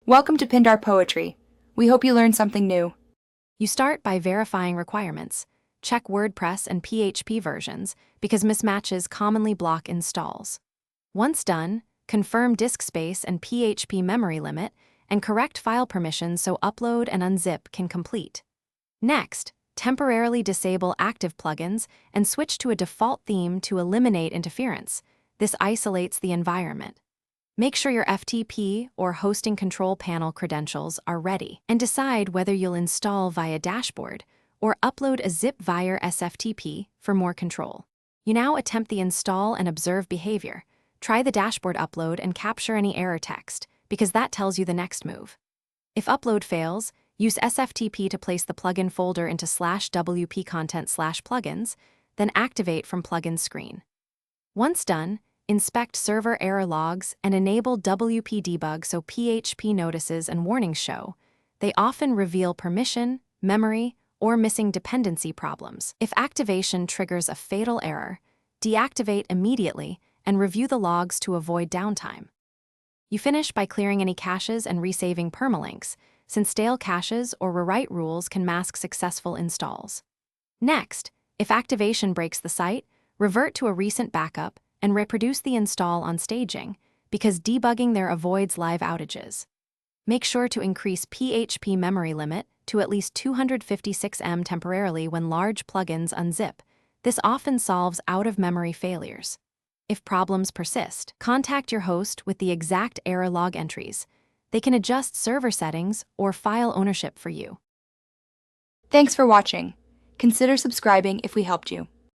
Welcome to Pindar Poetry. We hope you learned something new. You start by verifying requirements. Check WordPress and PHP versions because mismatches commonly block installs. Once done, confirm disk space and PHP memory limit and correct file permissions so upload and unzip can complete. Next, temporarily disable active plugins and switch to a default theme to eliminate interference. This isolates the environment. Make sure your FTP or hosting control panel credentials are ready and decide whether you'll install via dashboard or upload a zip via SFTP for more control. You now attempt the install and observe behavior. Try the dashboard upload and capture any error text because that tells you the next move. If upload fails, use SFTP to place the plugin folder into /wp content/plugins, then activate from plugin screen. Once done, inspect server error logs and enable WP debug so PHP notices and warnings show. They often reveal permission, memory, or missing dependency problems. If activation triggers a fatal error, deactivate immediately and review the logs to avoid downtime. You finish by clearing any caches and resaving permalinks, since stale caches or rewrite rules can mask successful installs. Next, if activation breaks the site, revert to a recent backup and reproduce the install on staging, because debugging there avoids live outages. Make sure to increase PHP memory limit to at least 256 MB temporarily when large plugins unzip. This often solves out-of-memory failures. If problems persist, contact your host with the exact error log entries. They can adjust server settings or file ownership for you. Thanks for watching. Consider subscribing if we helped you.